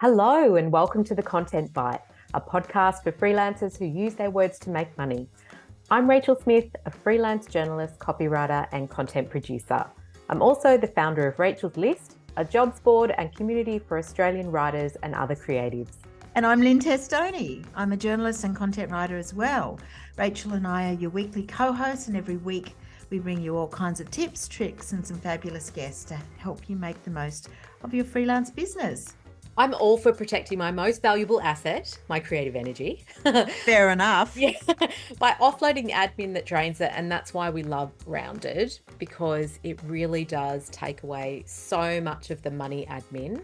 Hello, and welcome to the Content Bite, a podcast for freelancers who use their words to make money. I'm Rachel Smith, a freelance journalist, copywriter, and content producer. I'm also the founder of Rachel's List, a jobs board and community for Australian writers and other creatives. And I'm Lynne Testoni. I'm a journalist and content writer as well. Rachel and I are your weekly co-hosts, and every week we bring you all kinds of tips, tricks, and some fabulous guests to help you make the most of your freelance business. I'm all for protecting my most valuable asset, my creative energy. Fair enough. Yeah, by offloading the admin that drains it. And that's why we love Rounded, because it really does take away so much of the money admin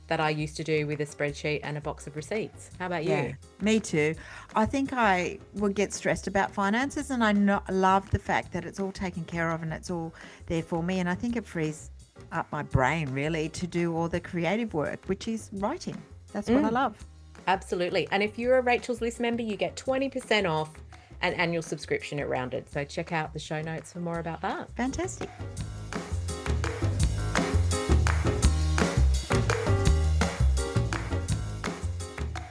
that I used to do with a spreadsheet and a box of receipts. How about you? Yeah, me too. I think I would get stressed about finances, and I love the fact that it's all taken care of and it's all there for me. And I think it frees up my brain really to do all the creative work, which is writing. That's what I love. Absolutely. And if you're a Rachel's List member, you get 20% off an annual subscription at Rounded. So check out the show notes for more about that. Fantastic.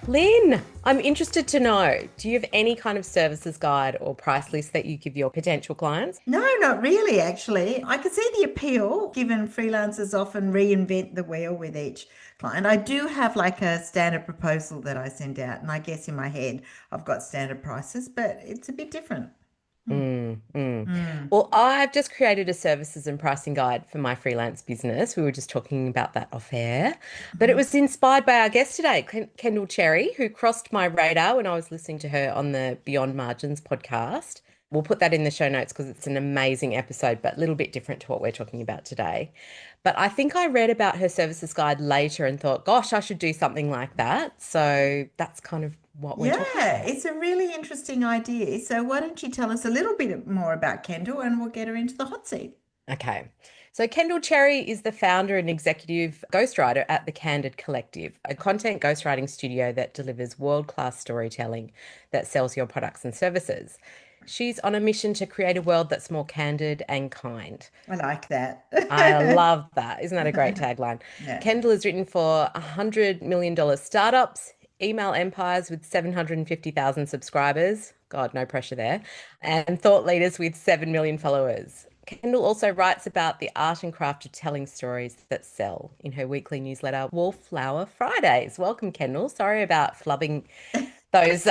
Lynne, I'm interested to know, do you have any kind of services guide or price list that you give your potential clients? No, not really, actually. I can see the appeal, given freelancers often reinvent the wheel with each client. I do have like a standard proposal that I send out, and I guess in my head I've got standard prices, but it's a bit different. Well, I've just created a services and pricing guide for my freelance business. We were just talking about that off air, but it was inspired by our guest today, Kendall Cherry, who crossed my radar when I was listening to her on the Beyond Margins podcast. We'll put that in the show notes because it's an amazing episode, but a little bit different to what we're talking about today. But I think I read about her services guide later and thought, gosh, I should do something like that. So that's kind of what we're talking about. It's a really interesting idea. So why don't you tell us a little bit more about Kendall, and we'll get her into the hot seat. Okay. So Kendall Cherry is the founder and executive ghostwriter at the Candid Collective, a content ghostwriting studio that delivers world-class storytelling that sells your products and services. She's on a mission to create a world that's more candid and kind. I like that. I love that. Isn't that a great tagline? Yeah. Kendall has written for $100 million startups, email empires with 750,000 subscribers. God, no pressure there. And thought leaders with 7 million followers. Kendall also writes about the art and craft of telling stories that sell in her weekly newsletter, Wallflower Fridays. Welcome, Kendall. Sorry about flubbing those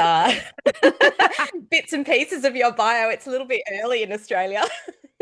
bits and pieces of your bio. It's a little bit early in Australia.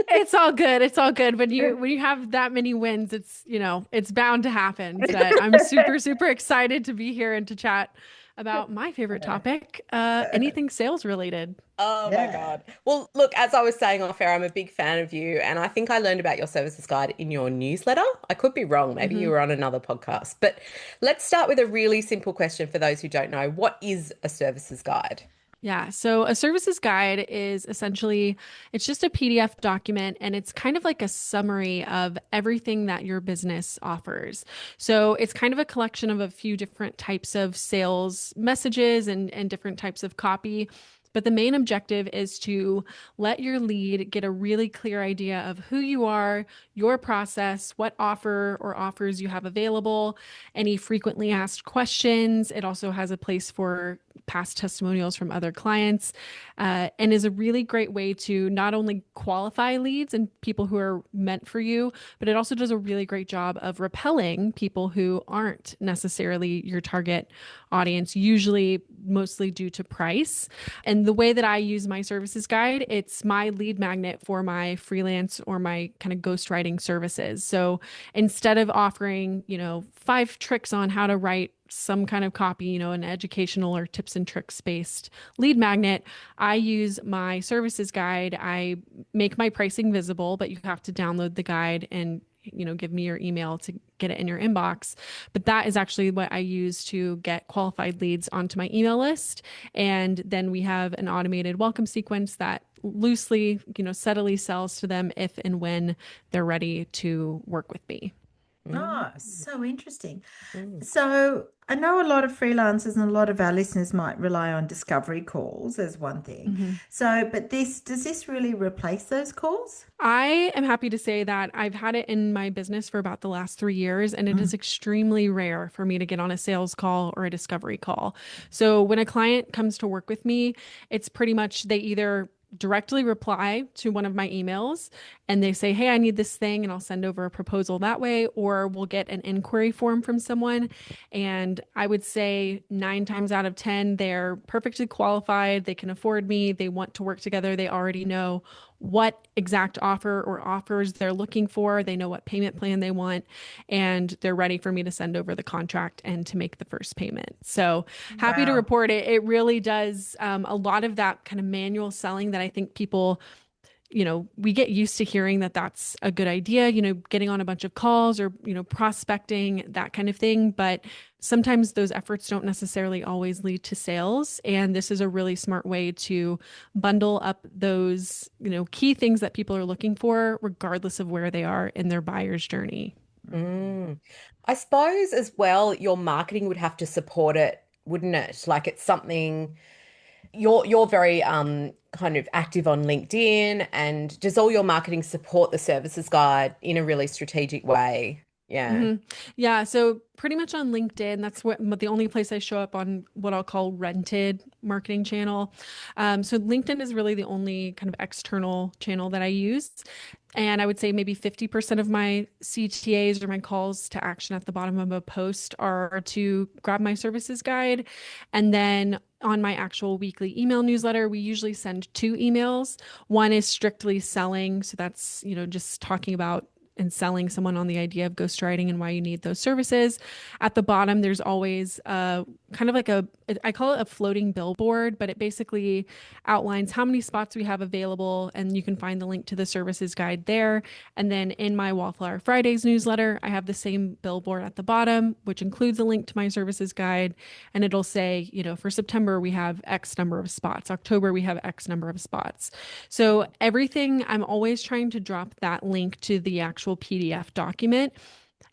It's all good. It's all good. When you have that many wins, it's bound to happen. But I'm super excited to be here and to chat about my favorite topic, anything sales related. Oh my God. Well, look, as I was saying off air, I'm a big fan of you. And I think I learned about your services guide in your newsletter. I could be wrong. Maybe you were on another podcast. But let's start with a really simple question for those who don't know. What is a services guide? Yeah. So a services guide is essentially, it's just a PDF document, and it's kind of like a summary of everything that your business offers. So it's kind of a collection of a few different types of sales messages and different types of copy. But the main objective is to let your lead get a really clear idea of who you are, your process, what offer or offers you have available, any frequently asked questions. It also has a place for past testimonials from other clients, and is a really great way to not only qualify leads and people who are meant for you, but it also does a really great job of repelling people who aren't necessarily your target audience, usually mostly due to price. And the way that I use my services guide, it's my lead magnet for my freelance or my kind of ghostwriting services. So instead of offering, 5 tricks on how to write some kind of copy, an educational or tips and tricks based lead magnet, I use my services guide. I make my pricing visible, but you have to download the guide and give me your email to get it in your inbox. But that is actually what I use to get qualified leads onto my email list. And then we have an automated welcome sequence that loosely, subtly sells to them if and when they're ready to work with me. Mm, Oh, so interesting. mm. So I know a lot of freelancers and a lot of our listeners might rely on discovery calls as one thing. Mhm. So, but this does this really replace those calls? I am happy to say that I've had it in my business for about the last 3 years, and it is Mm. extremely rare for me to get on a sales call or a discovery call. So when a client comes to work with me, it's pretty much they either directly reply to one of my emails and they say, "Hey, I need this thing," and I'll send over a proposal that way, or we'll get an inquiry form from someone. And I would say 9 times out of 10, they're perfectly qualified. They can afford me. They want to work together. They already know what exact offer or offers they're looking for. They know what payment plan they want, and they're ready for me to send over the contract and to make the first payment. So happy to Wow. report it. It really does a lot of that kind of manual selling that I think people, we get used to hearing that that's a good idea, getting on a bunch of calls or, prospecting, that kind of thing. But sometimes those efforts don't necessarily always lead to sales. And this is a really smart way to bundle up those, key things that people are looking for, regardless of where they are in their buyer's journey. Mm. I suppose as well, your marketing would have to support it, wouldn't it? Like it's something you're very kind of active on LinkedIn, and does all your marketing support the services guide in a really strategic way? Yeah. hmm Yeah, so pretty much on LinkedIn, that's the only place I show up on what I'll call rented marketing channel. So LinkedIn is really the only kind of external channel that I use. And I would say maybe 50% of my CTAs or my calls to action at the bottom of a post are to grab my services guide. And then on my actual weekly email newsletter, we usually send 2 emails. One is strictly selling. So that's, just talking about and selling someone on the idea of ghostwriting and why you need those services. At the bottom, there's always kind of like I call it a floating billboard, but it basically outlines how many spots we have available, and you can find the link to the services guide there. And then in my Wallflower Fridays newsletter, I have the same billboard at the bottom, which includes a link to my services guide. And it'll say, for September, we have X number of spots. October, we have X number of spots. So everything, I'm always trying to drop that link to the actual PDF document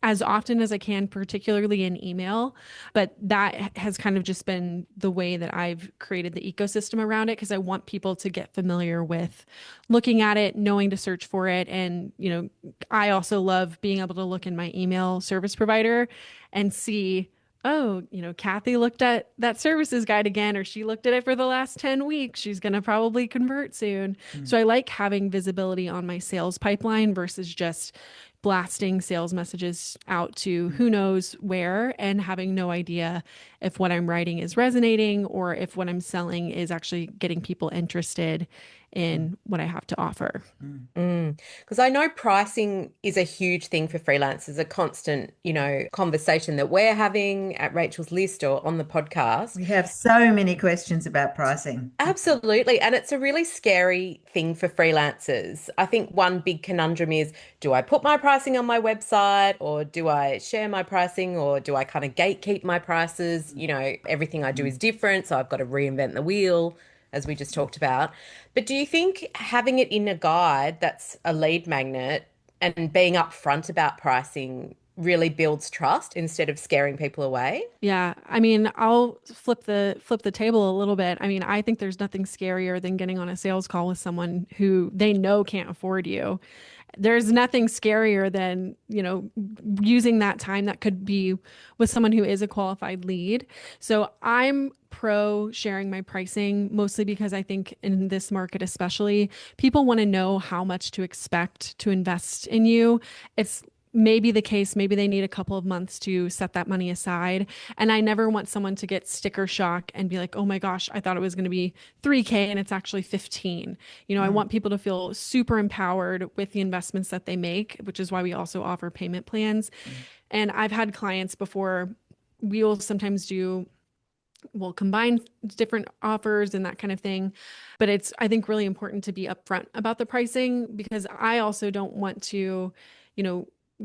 as often as I can, particularly in email. But that has kind of just been the way that I've created the ecosystem around it, because I want people to get familiar with looking at it, knowing to search for it. And, I also love being able to look in my email service provider and see, oh, Kathy looked at that services guide again, or she looked at it for the last 10 weeks. She's going to probably convert soon. So I like having visibility on my sales pipeline versus just blasting sales messages out to who knows where and having no idea if what I'm writing is resonating or if what I'm selling is actually getting people interested in what I have to offer. Mm. Because I know pricing is a huge thing for freelancers, a constant, conversation that we're having at Rachel's List or on the podcast. We have so many questions about pricing. Absolutely. And it's a really scary thing for freelancers. I think one big conundrum is, do I put my pricing on my website, or do I share my pricing, or do I kind of gatekeep my prices? Everything I do is different, so I've got to reinvent the wheel, as we just talked about. But do you think having it in a guide that's a lead magnet and being upfront about pricing really builds trust instead of scaring people away? Yeah, I mean, I'll flip the table a little bit. I mean, I think there's nothing scarier than getting on a sales call with someone who they know can't afford you. There's nothing scarier than, using that time that could be with someone who is a qualified lead. So I'm pro sharing my pricing, mostly because I think in this market especially, people want to know how much to expect to invest in you. It's maybe the case, maybe they need a couple of months to set that money aside. And I never want someone to get sticker shock and be like, oh my gosh, I thought it was going to be 3K and it's actually 15. I want people to feel super empowered with the investments that they make, which is why we also offer payment plans. And I've had clients before, we will sometimes we'll combine different offers and that kind of thing. But it's, I think, really important to be upfront about the pricing, because I also don't want to,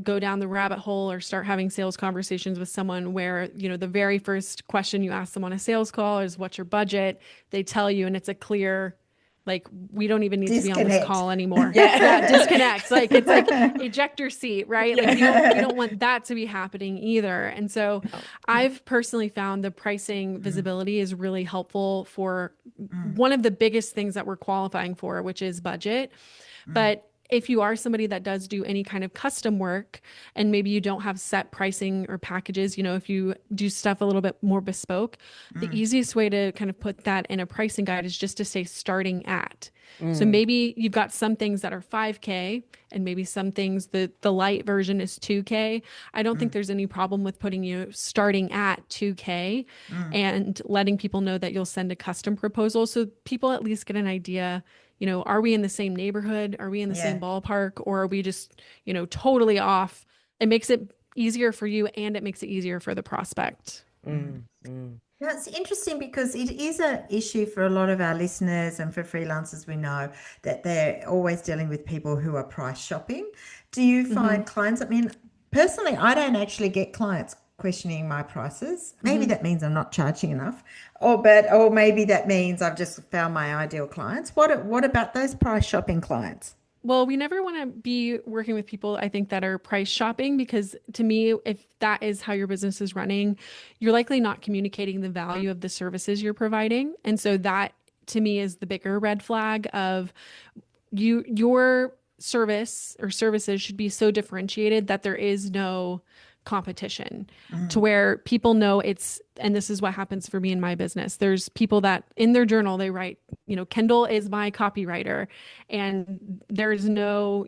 go down the rabbit hole or start having sales conversations with someone where, the very first question you ask them on a sales call is, what's your budget? They tell you, and it's a clear, like we don't even need to be on this Disconnect. call anymore. Yeah, Yeah. disconnect. Like it's like ejector seat, right? Like we don't want that to be happening either. And so No. I've personally found the pricing Mm, visibility is really helpful for mm, one of the biggest things that we're qualifying for, which is budget. mm, But if you are somebody that does do any kind of custom work and maybe you don't have set pricing or packages, if you do stuff a little bit more bespoke, the mm, easiest way to kind of put that in a pricing guide is just to say starting at. So Mm, maybe you've got some things that are 5K and maybe some things the light version is 2K. I don't think mm, there's any problem with putting you starting at 2K mm. and letting people know that you'll send a custom proposal so people at least get an idea, are we in the same neighborhood? Are we in the same Yeah. ballpark? Or are we just, totally off? It makes it easier for you and it makes it easier for the prospect. Mm. mm, mm. Now, it's interesting because it is an issue for a lot of our listeners and for freelancers. We know that they're always dealing with people who are price shopping. Do you Hmm. find clients? I mean, personally, I don't actually get clients questioning my prices. Maybe Hmm. that means I'm not charging enough, or maybe that means I've just found my ideal clients. What about those price shopping clients? Well, we never want to be working with people, I think, that are price shopping because to me, if that is how your business is running, you're likely not communicating the value of the services you're providing. And so that to me is the bigger red flag of your service or services should be so differentiated that there is no competition to Mm, where people know it's, and this is what happens for me in my business. There's people that in their journal they write, Kendall is my copywriter, and there's no,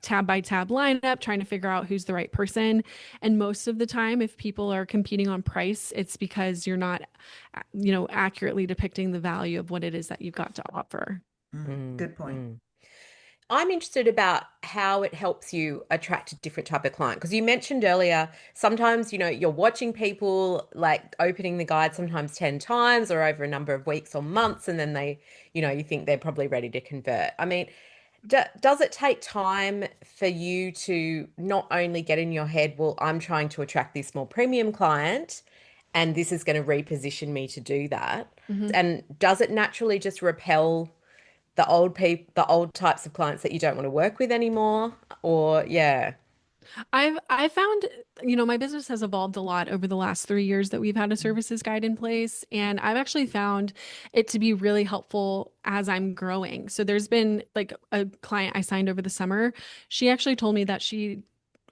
tab by tab lineup trying to figure out who's the right person. And most of the time, if people are competing on price, it's because you're not, accurately depicting the value of what it is that you've got to offer. Mm, good point. mm. I'm interested about how it helps you attract a different type of client because you mentioned earlier sometimes you're watching people like opening the guide sometimes 10 times or over a number of weeks or months and then they you think they're probably ready to convert. I mean, does it take time for you to not only get in your head, well, I'm trying to attract this more premium client and this is going to reposition me to do that? Mhm. And does it naturally just repel the old types of clients that you don't want to work with anymore? Or yeah. I've found, my business has evolved a lot over the last 3 years that we've had a services guide in place. And I've actually found it to be really helpful as I'm growing. So there's been like a client I signed over the summer. She actually told me that she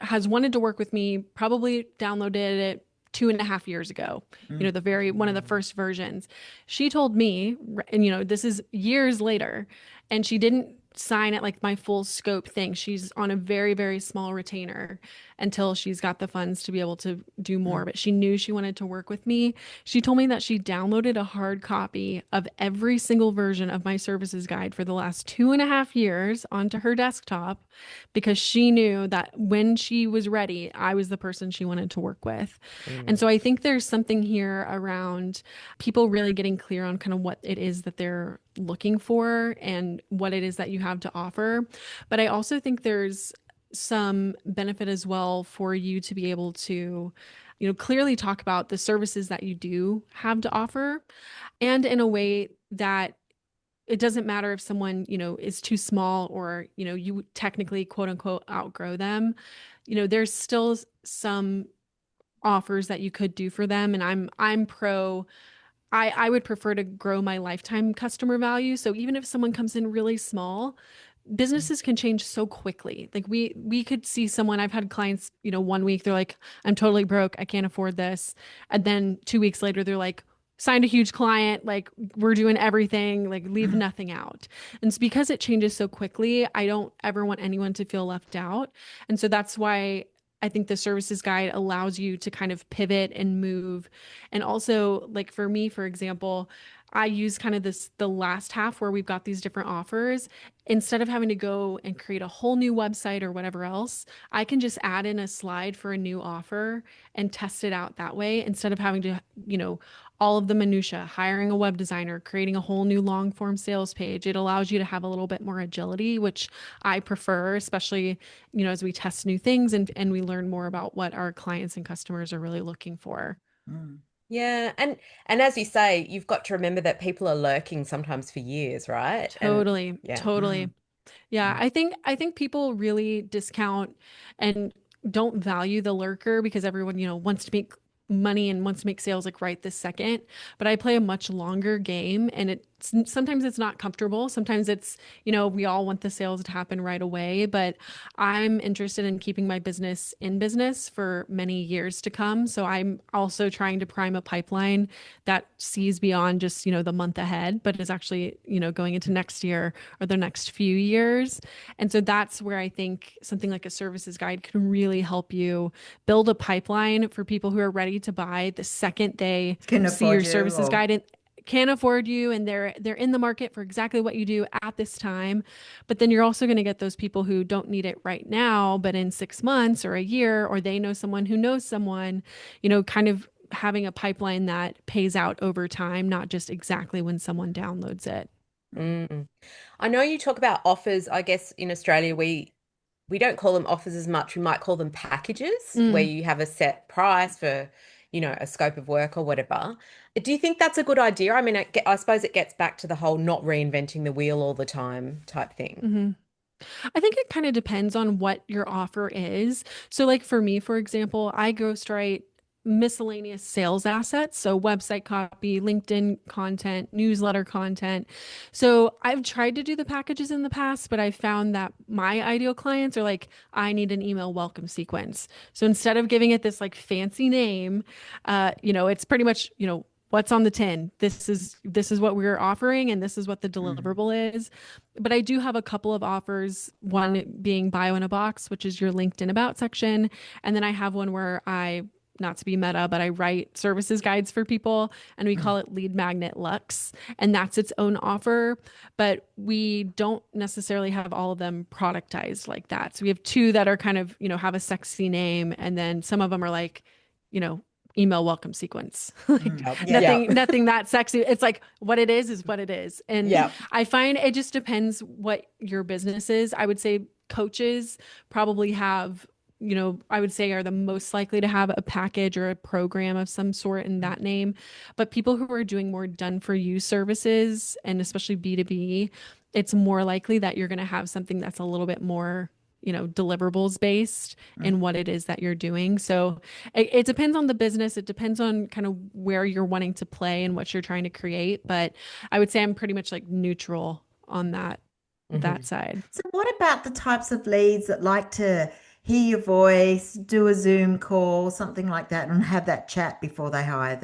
has wanted to work with me, probably downloaded it 2.5 years ago, Mm, the very one of the first versions. She told me, and this is years later, and she didn't sign it like my full scope thing. She's on a very, very small retainer until she's got the funds to be able to do more. mm, But she knew she wanted to work with me. She told me that she downloaded a hard copy of every single version of my services guide for the last 2.5 years onto her desktop because she knew that when she was ready, I was the person she wanted to work with. And Mm, so I think there's something here around people really getting clear on kind of what it is that they're looking for and what it is that you have to offer. But I also think there's some benefit as well for you to be able to, clearly talk about the services that you do have to offer and in a way that it doesn't matter if someone, is too small or, you technically quote unquote outgrow them. There's still some offers that you could do for them. And I'm pro I would prefer to grow my lifetime customer value. So even if someone comes in really small, businesses can change so quickly. Like we could see someone, I've had clients, one week they're like, I'm totally broke, I can't afford this. And then 2 weeks later, they're like, signed a huge client, like we're doing everything, like leave mm, nothing out. And it's because it changes so quickly, I don't ever want anyone to feel left out. And so that's why I think the services guide allows you to kind of pivot and move. And also, like for me, for example, I use kind of the last half where we've got these different offers. Instead of having to go and create a whole new website or whatever else, I can just add in a slide for a new offer and test it out that way instead of having to, all of the minutia, hiring a web designer, creating a whole new long form sales page. It allows you to have a little bit more agility, which I prefer, especially, as we test new things and we learn more about what our clients and customers are really looking for. mm. Yeah, and as you say, you've got to remember that people are lurking sometimes for years, right? And Totally, yeah. totally. Mm, Yeah, mm. I think people really discount and don't value the lurker because everyone, wants to make money and wants to make sales like right this second. But I play a much longer game and sometimes it's not comfortable. Sometimes it's, we all want the sales to happen right away, but I'm interested in keeping my business in business for many years to come. So I'm also trying to prime a pipeline that sees beyond just, the month ahead, but is actually, going into next year or the next few years. And so that's where I think something like a services guide can really help you build a pipeline for people who are ready to buy the second they Can see afford your you services or guide and can afford you and they're in the market for exactly what you do at this time. But then you're also going to get those people who don't need it right now, but in 6 months or a year, or they know someone who knows someone, kind of having a pipeline that pays out over time, not just exactly when someone downloads it. Mm. I know you talk about offers. I guess in Australia we don't call them offers as much. We might call them packages where Mm. you have a set price for, a scope of work or whatever. Do you think that's a good idea? I mean, I suppose it gets back to the whole not reinventing the wheel all the time type thing. Mhm. I think it kind of depends on what your offer is. So, like for me, for example, I ghostwrite miscellaneous sales assets. So, website copy, LinkedIn content, newsletter content. So, I've tried to do the packages in the past, but I found that my ideal clients are like, I need an email welcome sequence. So, instead of giving it this like fancy name, it's pretty much, what's on the tin. This is what we're offering and this is what the mm, deliverable is. But I do have a couple of offers, one being bio in a box, which is your LinkedIn about section. And then I have one where not to be meta, but I write services guides for people and we mm, call it Lead Magnet Lux. And that's its own offer. But we don't necessarily have all of them productized like that. So we have two that are kind of, have a sexy name. And then some of them are like, you know, email welcome sequence. Like mm. Yep. Yeah. nothing, Yep. nothing that sexy. It's like what it is what it is. And Yep. I find it just depends what your business is. I would say coaches probably have, I would say are the most likely to have a package or a program of some sort in Mm, that name. But people who are doing more done for you services and especially B2B, it's more likely that you're going to have something that's a little bit more, deliverables based in mm. what it is that you're doing. So it depends on the business. It depends on kind of where you're wanting to play and what you're trying to create. But I would say I'm pretty much like neutral on that Hmm. side. So what about the types of leads that like to hear your voice, do a Zoom call, something like that, and have that chat before they hire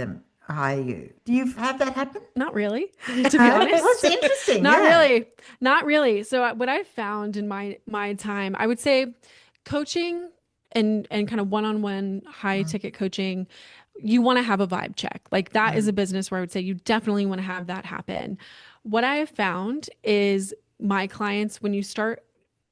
you? Do you have that happen? Not really, to be No? Well, it's honest. interesting, Not yeah. really. Not really. So what I've found in my time, I would say coaching and kind of one-on-one high Mm, ticket coaching, you want to have a vibe check. Like that is a mm, business where I would say you definitely want to have that happen. What I have found is my clients, when you start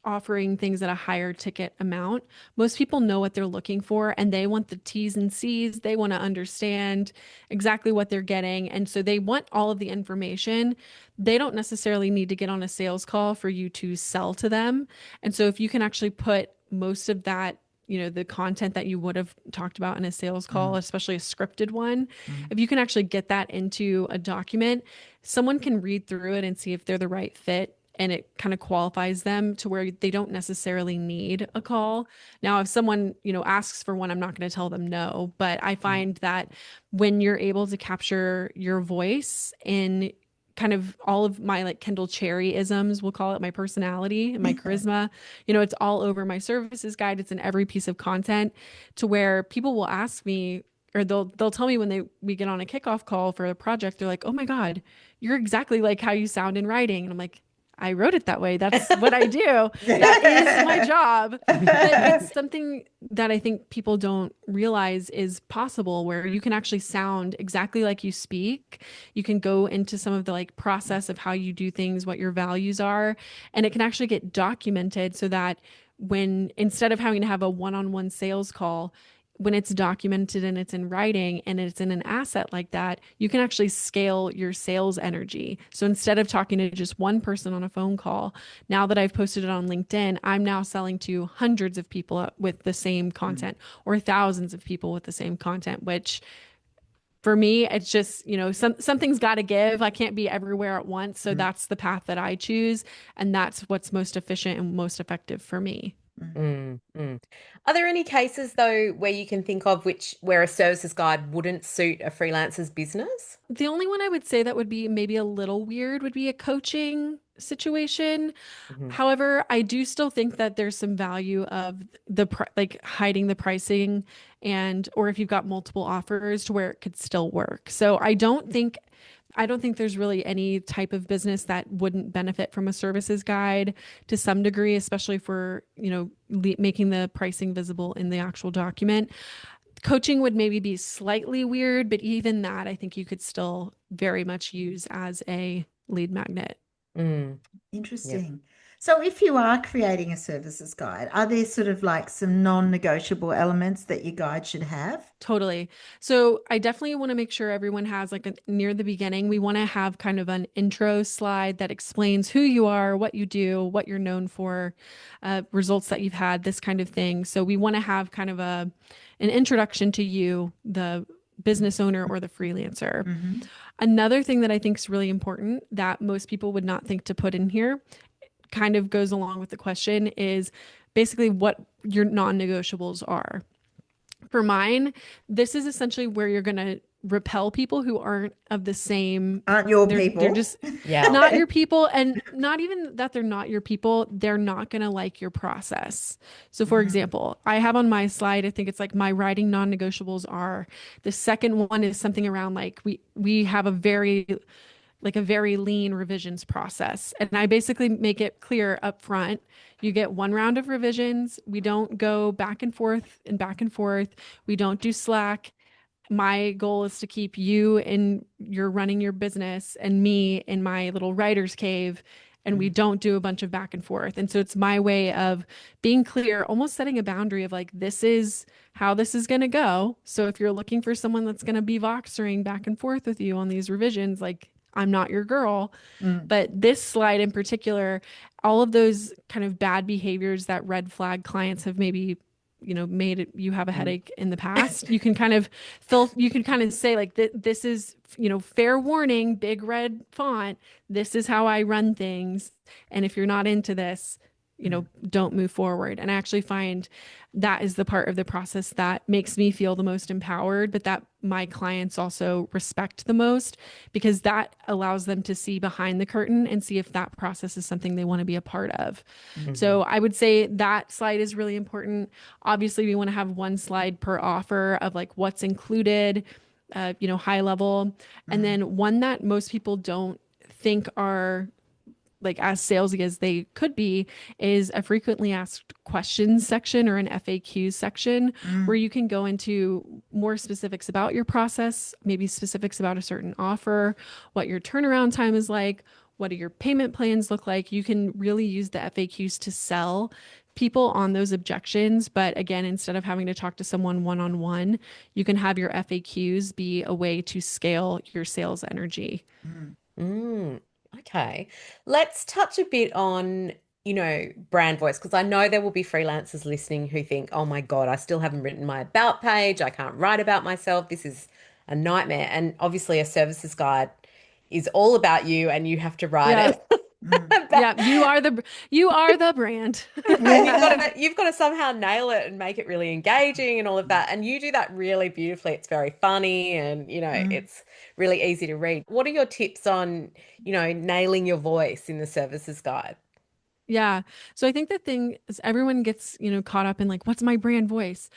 offering things at a higher ticket amount, most people know what they're looking for and they want the T's and C's. They want to understand exactly what they're getting. And so they want all of the information. They don't necessarily need to get on a sales call for you to sell to them. And so if you can actually put most of that, the content that you would have talked about in a sales call, mm, especially a scripted one, mm, if you can actually get that into a document, someone can read through it and see if they're the right fit and it kind of qualifies them to where they don't necessarily need a call. Now, if someone, asks for one, I'm not going to tell them no, but I mm. find that when you're able to capture your voice in kind of all of my like Kendall Cherry isms, we'll call it my personality and my charisma, it's all over my services guide. It's in every piece of content to where people will ask me or they'll tell me when we get on a kickoff call for a project, they're like, "Oh my God, you're exactly like how you sound in writing." And I'm like, I wrote it that way. That's what I do. That is my job. But it's something that I think people don't realize is possible where you can actually sound exactly like you speak. You can go into some of the like process of how you do things, what your values are, and it can actually get documented so that when instead of having to have a one-on-one sales call, when it's documented and it's in writing and it's in an asset like that, you can actually scale your sales energy. So instead of talking to just one person on a phone call, now that I've posted it on LinkedIn, I'm now selling to hundreds of people with the same Mm, content or thousands of people with the same content, which for me, it's just, something's got to give. I can't be everywhere at once. So that's the path that I choose. And that's what's most efficient and most effective for me. Mm, mm. Are there any cases though where you can think of where a services guide wouldn't suit a freelancer's business? The only one I would say that would be maybe a little weird would be a coaching situation. Mhm. However, I do still think that there's some value of like hiding the pricing or if you've got multiple offers to where it could still work. So I don't think there's really any type of business that wouldn't benefit from a services guide to some degree, especially for, making the pricing visible in the actual document. Coaching would maybe be slightly weird, but even that I think you could still very much use as a lead magnet. Mm, yep. Interesting. So, if you are creating a services guide, are there sort of like some non-negotiable elements that your guide should have? Totally. So I definitely want to make sure everyone has near the beginning, we want to have kind of an intro slide that explains who you are, what you do, what you're known for, results that you've had, this kind of thing. So we want to have kind of an introduction to you, the business owner or the freelancer. Mm-hmm. Another thing that I think is really important that most people would not think to put in here kind of goes along with the question is basically what your non-negotiables are. For mine, this is essentially where you're going to repel people who aren't of the same. Aren't your They're people? just Yeah. not your people, and not even that they're not your people. They're not going to like your process. So, for example, I have on my slide, I think it's like my writing non-negotiables are the second one is something around like we have a very lean revisions process. And I basically make it clear up front. You get one round of revisions. We don't go back and forth and back and forth. We don't do Slack. My goal is to keep you in your running your business and me in my little writer's cave. And we don't do a bunch of back and forth. And so it's my way of being clear, almost setting a boundary of like, this is how this is going to go. So if you're looking for someone that's going to be voxering back and forth with you on these revisions, like I'm not your girl. But this slide in particular, all of those kind of bad behaviors that red flag clients have maybe, made it, you have a headache in the past, you can kind of say like this is, fair warning, big red font. This is how I run things. And if you're not into this, don't move forward. And I actually find that is the part of the process that makes me feel the most empowered, but that my clients also respect the most because that allows them to see behind the curtain and see if that process is something they want to be a part of. So I would say that slide is really important. Obviously, we want to have one slide per offer of like what's included, high level. And then one that most people don't think are like as salesy as they could be is a frequently asked questions section or an FAQ section where you can go into more specifics about your process, maybe specifics about a certain offer, what your turnaround time is like, what do your payment plans look like. You can really use the FAQs to sell people on those objections. But again, instead of having to talk to someone one-on-one, you can have your FAQs be a way to scale your sales energy. Mm, okay. Let's touch a bit on, brand voice, because I know there will be freelancers listening who think, oh my God, I still haven't written my about page. I can't write about myself. This is a nightmare. And obviously, a services guide is all about you and you have to write Yeah. it. Yeah, you are the brand. And you've got to somehow nail it and make it really engaging and all of that. And you do that really beautifully. It's very funny and, it's really easy to read. What are your tips on, nailing your voice in the services guide? Yeah. So I think the thing is everyone gets, caught up in like, what's my brand voice?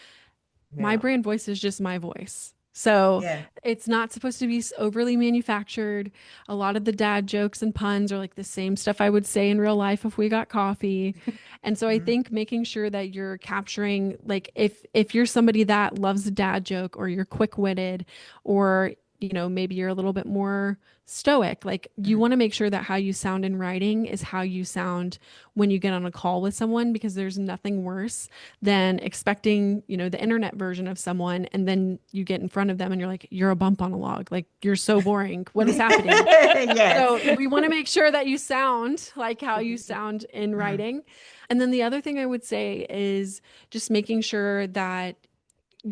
My Yeah. brand voice is just my voice. So Yeah. it's not supposed to be overly manufactured. A lot of the dad jokes and puns are like the same stuff I would say in real life if we got coffee. And so I think making sure that you're capturing like if you're somebody that loves a dad joke or you're quick-witted or maybe you're a little bit more stoic, like you want to make sure that how you sound in writing is how you sound when you get on a call with someone, because there's nothing worse than expecting, the internet version of someone and then you get in front of them and you're like, you're a bump on a log. Like you're so boring. What is happening? Yes. So we want to make sure that you sound like how you sound in writing. And then the other thing I would say is just making sure that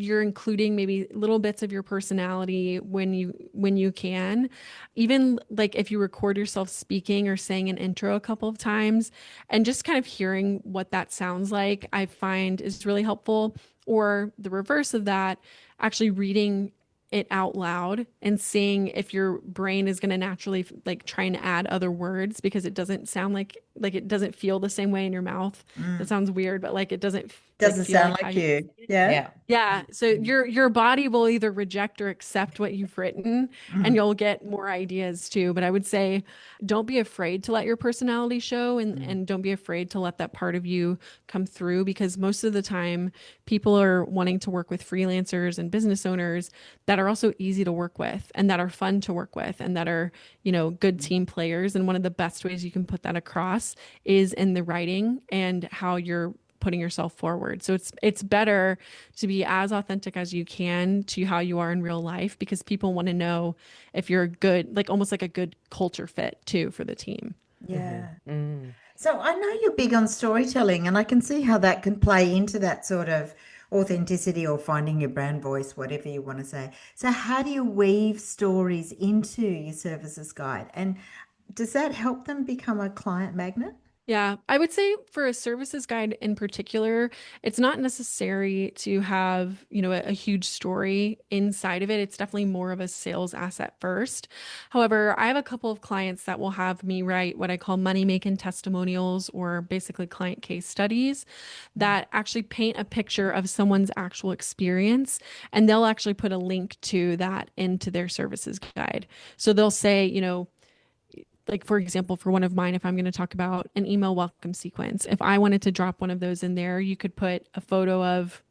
you're including maybe little bits of your personality when you can. Even like if you record yourself speaking or saying an intro a couple of times and just kind of hearing what that sounds like, I find is really helpful. Or the reverse of that, actually reading it out loud and seeing if your brain is going to naturally like try and add other words because it doesn't sound like it doesn't feel the same way in your mouth. That sounds weird, but like it doesn't like Doesn't feel sound like how like you. you. Yeah. Yeah. Yeah, so your body will either reject or accept what you've written, and Mm, you'll get more ideas too. But I would say don't be afraid to let your personality show, and don't be afraid to let that part of you come through, because most of the time people are wanting to work with freelancers and business owners that are also easy to work with and that are fun to work with and that are, good team players. And one of the best ways you can put that across is in the writing and how you're putting yourself forward. So it's better to be as authentic as you can to how you are in real life, because people want to know if you're a good, like almost like a good culture fit too for the team. yeah. Mm. So I know you're big on storytelling, and I can see how that can play into that sort of authenticity or finding your brand voice, whatever you want to say. So how do you weave stories into your services guide? And does that help them become a client magnet? Yeah, I would say for a services guide in particular, it's not necessary to have, a huge story inside of it. It's definitely more of a sales asset first. However, I have a couple of clients that will have me write what I call money making testimonials, or basically client case studies that actually paint a picture of someone's actual experience. And they'll actually put a link to that into their services guide. So they'll say, like for example, for one of mine, if I'm going to talk about an email welcome sequence, if I wanted to drop one of those in there, you could put a photo of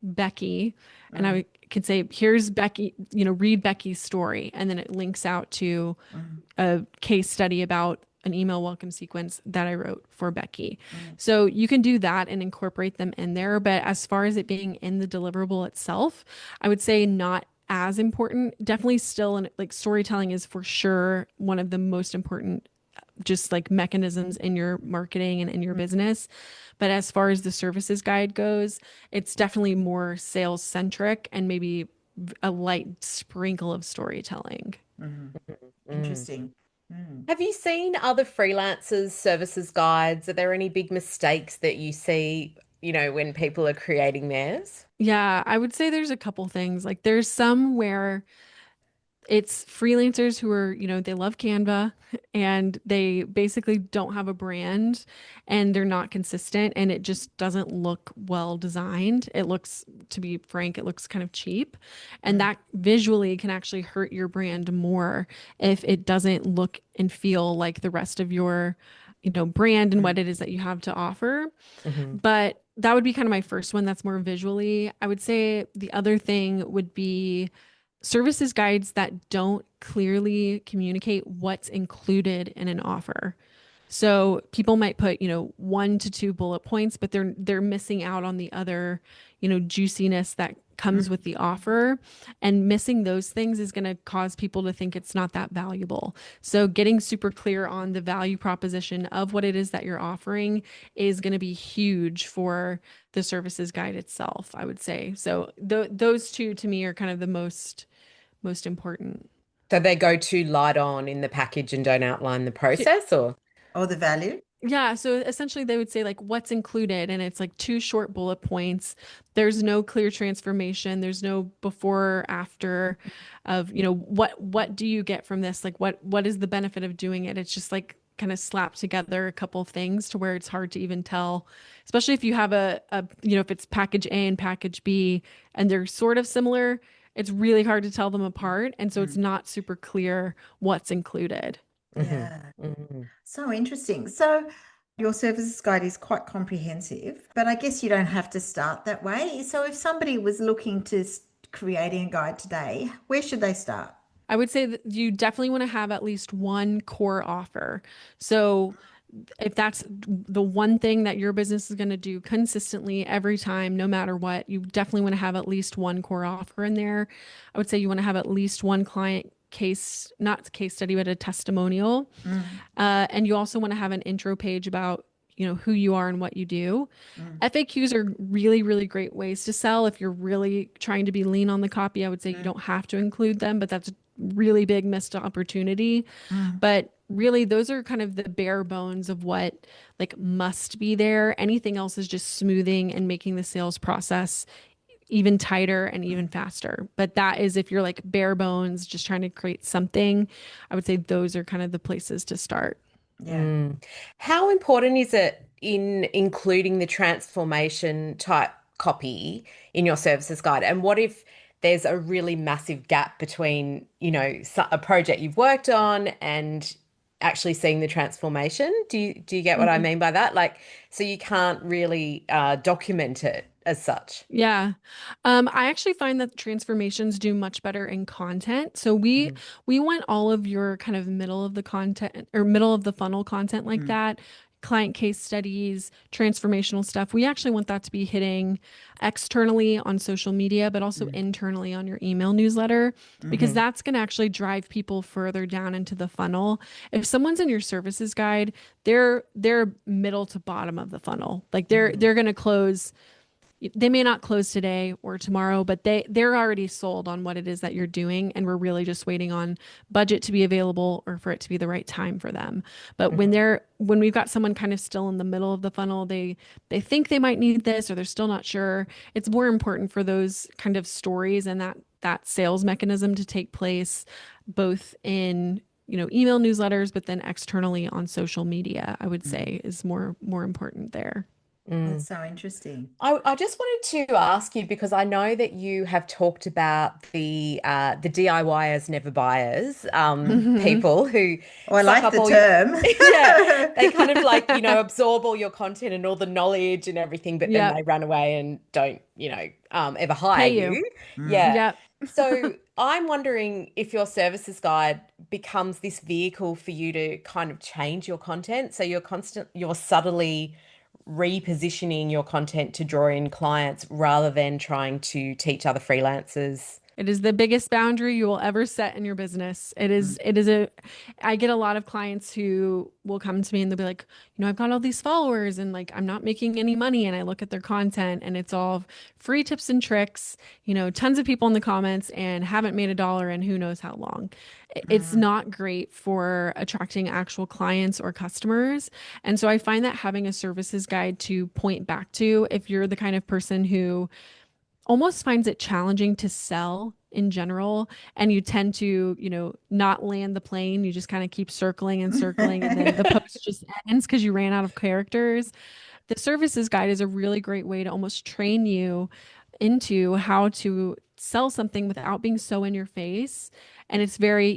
Becky, and Mm, could say, here's Becky, read Becky's story. And then it links out to mm, a case study about an email welcome sequence that I wrote for Becky. mm. So you can do that and incorporate them in there. But as far as it being in the deliverable itself, I would say not as important. Definitely still, like storytelling is for sure one of the most important just like mechanisms in your marketing and in your business. But as far as the services guide goes, it's definitely more sales centric and maybe a light sprinkle of storytelling. Mhm. Mm. Interesting. Mm. Have you seen other freelancers' services guides? Are there any big mistakes that you see, when people are creating theirs? Yeah, I would say there's a couple things. Like there's some where it's freelancers who are, they love Canva and they basically don't have a brand and they're not consistent and it just doesn't look well designed. It looks, to be frank, it looks kind of cheap. And Mm. that visually can actually hurt your brand more if it doesn't look and feel like the rest of your, brand and what Mm. it is that you have to offer. Hmm. But that would be kind of my first one that's more visually. I would say the other thing would be services guides that don't clearly communicate what's included in an offer. So people might put, 1 to 2 bullet points, but they're missing out on the other, juiciness that comes with the offer. And missing those things is going to cause people to think it's not that valuable. So getting super clear on the value proposition of what it is that you're offering is going to be huge for the services guide itself, I would say. So those two to me are kind of the most important. So they go too light on in the package and don't outline the process, or? Or the value? Yeah, so essentially they would say like what's included, and it's like 2 short bullet points. There's no clear transformation. There's no before or after of, what do you get from this? Like what is the benefit of doing it? It's just like kind of slapped together a couple of things to where it's hard to even tell, especially if you have if it's package A and package B and they're sort of similar, it's really hard to tell them apart. And so it's Mm. not super clear what's included. Hmm. Yeah. Hmm. So interesting. So your services guide is quite comprehensive, but I guess you don't have to start that way. So if somebody was looking to creating a guide today, where should they start? I would say that you definitely want to have at least one core offer. So if that's the one thing that your business is going to do consistently every time, no matter what, you definitely want to have at least one core offer in there. I would say you want to have at least one client case, not case study, but a testimonial. Mm. And you also want to have an intro page about who you are and what you do. Mm. FAQs are really, really great ways to sell. If you're really trying to be lean on the copy, I would say you Mm. don't have to include them, but that's a really big missed opportunity. Mm. But really, those are kind of the bare bones of what like must be there. Anything else is just smoothing and making the sales process even tighter and even Mm. faster. But that is if you're like bare bones, just trying to create something, I would say those are kind of the places to start. Yeah. Mm. How important is it in including the transformation type copy in your services guide? And what if there's a really massive gap between, a project you've worked on and actually seeing the transformation? Do you get what I mean by that? Like, so you can't really document it as such. Yeah. I actually find that transformations do much better in content. So we Mhm. we want all of your kind of middle of the content or middle of the funnel content like Mm. that, client case studies, transformational stuff. We actually want that to be hitting externally on social media, but also Mm. internally on your email newsletter, because Mhm. that's going to actually drive people further down into the funnel. If someone's in your services guide, they're middle to bottom of the funnel. Like they're Mm. they're going to close, they may not close today or tomorrow, but they're already sold on what it is that you're doing, and we're really just waiting on budget to be available or for it to be the right time for them. But when Mhm. we've got someone kind of still in the middle of the funnel, they think they might need this or they're still not sure. It's more important for those kind of stories and that sales mechanism to take place both in email newsletters, but then externally on social media, I would Mm. say is more important there. Mm. That's so interesting. I just wanted to ask you because I know that you have talked about the DIYers never buyers, Hmm. people who Oh, I suck like up the all your term. yeah, they kind of like, absorb all your content and all the knowledge and everything, but then Yep. they run away and don't, ever hire Pay you. you. Mm. Yeah. Yep. So I'm wondering if your services guide becomes this vehicle for you to kind of change your content. So you're subtly repositioning your content to draw in clients rather than trying to teach other freelancers. It is the biggest boundary you will ever set in your business. Mm. I get a lot of clients who will come to me and they'll be like, I've got all these followers and like I'm not making any money. And I look at their content and it's all free tips and tricks, tons of people in the comments and haven't made a dollar in who knows how long. It's Mm. not great for attracting actual clients or customers. And so I find that having a services guide to point back to, if you're the kind of person who almost finds it challenging to sell in general, and you tend to not land the plane, you just kind of keep circling and circling and then the post just ends because you ran out of characters. The services guide is a really great way to almost train you into how to sell something without being so in your face. And it's very,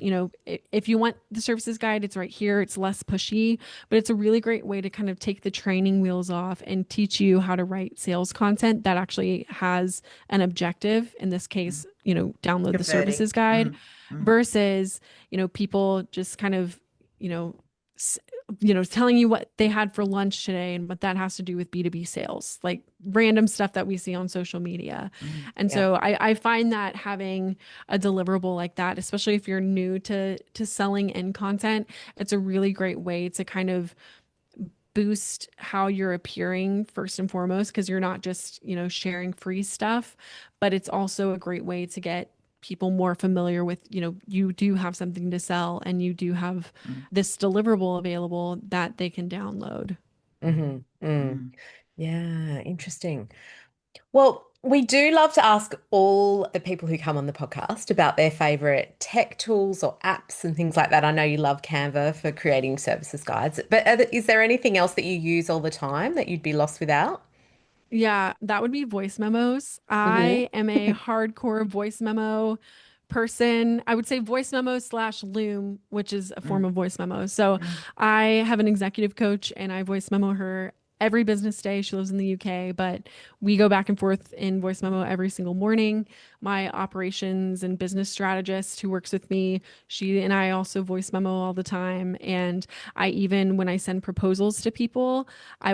if you want the services guide, it's right here. It's less pushy, but it's a really great way to kind of take the training wheels off and teach you how to write sales content that actually has an objective. In this case, download the Converting. services guide Mm. Mm. versus, people just kind of, you know, s- telling you what they had for lunch today and what that has to do with B2B sales, like random stuff that we see on social media. Mm. And Yeah. so I find that having a deliverable like that, especially if you're new to selling in content, it's a really great way to kind of boost how you're appearing first and foremost, because you're not just, sharing free stuff, but it's also a great way to get people more familiar with, you do have something to sell and you do have Mm. this deliverable available that they can download. Hmm. Mm. Mm. Yeah, interesting. Well, we do love to ask all the people who come on the podcast about their favorite tech tools or apps and things like that. I know you love Canva for creating services guides, but is there anything else that you use all the time that you'd be lost without? Yeah, that would be voice memos. Hmm. I am a hardcore voice memo person. I would say voice memo slash Loom, which is a form Mm. of voice memo. So Mm. I have an executive coach and I voice memo her every business day. She lives in the UK, but we go back and forth in voice memo every single morning. My operations and business strategist who works with me, she and I also voice memo all the time. And I even, when I send proposals to people, I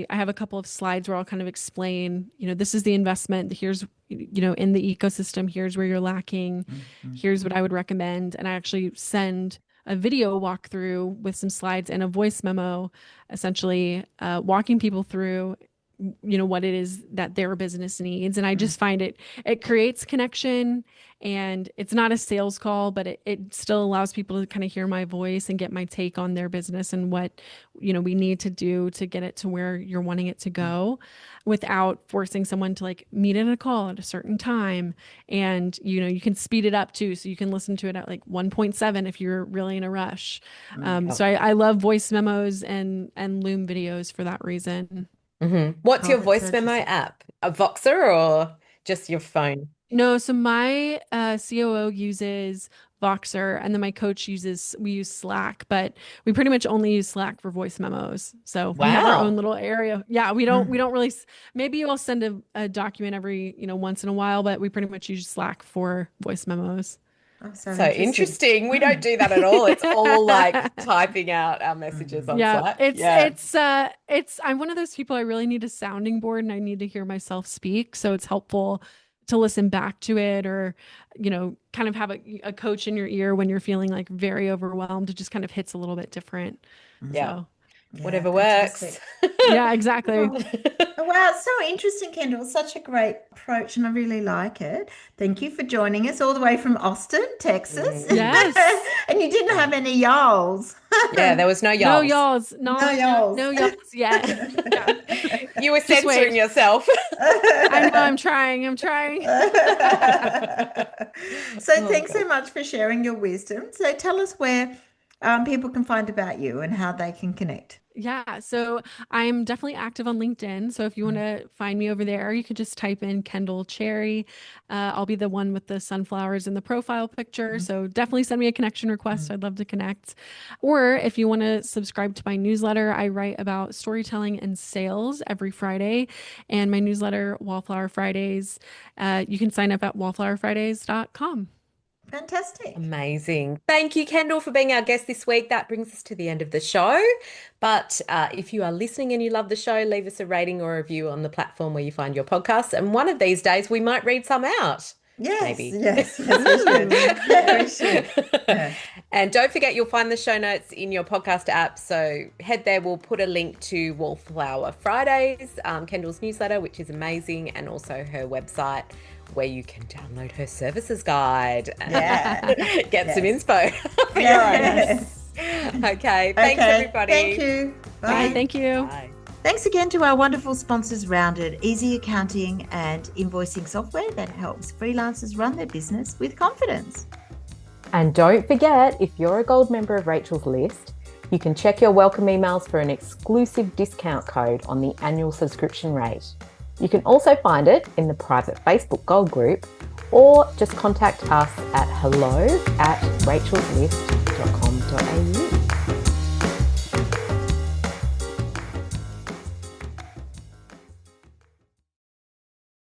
have a couple of slides where I'll kind of explain, this is the investment. Here's, in the ecosystem, here's where you're lacking. Mm. Mm. Here's what I would recommend. And I actually send a video walkthrough with some slides and a voice memo, essentially walking people through what it is that their business needs. And I just find it creates connection, and it's not a sales call, but it still allows people to kind of hear my voice and get my take on their business and what, we need to do to get it to where you're wanting it to go without forcing someone to like meet in a call at a certain time. And, you can speed it up too. So you can listen to it at like 1.7 if you're really in a rush. So I love voice memos and Loom videos for that reason. What's your that's voice so memo interesting. app? A Voxer or just your phone? No, so my COO uses Voxer, and then my coach we use Slack, but we pretty much only use Slack for voice memos. So we have our own Wow. little area. Yeah, we don't really, maybe you'll send a document every, once in a while, but we pretty much use Slack for voice memos. Oh, so So interesting. interesting. We don't do that at all. It's all like typing out our messages on Yeah, Slack. it's Yeah. it's I'm one of those people, I really need a sounding board and I need to hear myself speak. So it's helpful to listen back to it, or, kind of have a coach in your ear when you're feeling like very overwhelmed. It just kind of hits a little bit different. Yeah. So Yeah, Whatever works. fantastic. yeah, exactly. Oh, wow, it's so interesting, Kendall. Such a great approach, and I really like it. Thank you for joining us all the way from Austin, Texas. Yes. And you didn't have any y'alls. Yeah, there was no No y'alls. y'alls. No y'alls. No y'alls yet. Yeah. You were Just censoring wait. yourself. I know, I'm trying. I'm trying. So Oh, thanks so God. much for sharing your wisdom. So tell us where people can find about you and how they can connect. Yeah, so I'm definitely active on LinkedIn. So if you want to find me over there, you could just type in Kendall Cherry. I'll be the one with the sunflowers in the profile picture. So definitely send me a connection request. I'd love to connect. Or if you want to subscribe to my newsletter, I write about storytelling and sales every Friday. And my newsletter, Wallflower Fridays, you can sign up at wallflowerfridays.com. Fantastic. Amazing. Thank you, Kendall, for being our guest this week. That brings us to the end of the show. But if you are listening and you love the show, leave us a rating or a review on the platform where you find your podcasts. And one of these days, we might read some out. Yes, Maybe. yes, yes, we should. Yeah, we should. Yeah. And don't forget, you'll find the show notes in your podcast app. So head there. We'll put a link to Wallflower Fridays, Kendall's newsletter, which is amazing, and also her website, where you can download her services guide and Yeah. get some Yes. inspo for your own. Okay. Thanks, Okay. everybody. Thank you. Bye. Bye. Thank you. Bye. Thanks again to our wonderful sponsors, Rounded, easy accounting and invoicing software that helps freelancers run their business with confidence. And don't forget, if you're a gold member of Rachel's list, you can check your welcome emails for an exclusive discount code on the annual subscription rate. You can also find it in the private Facebook Gold group, or just contact us at hello@rachelslist.com.au.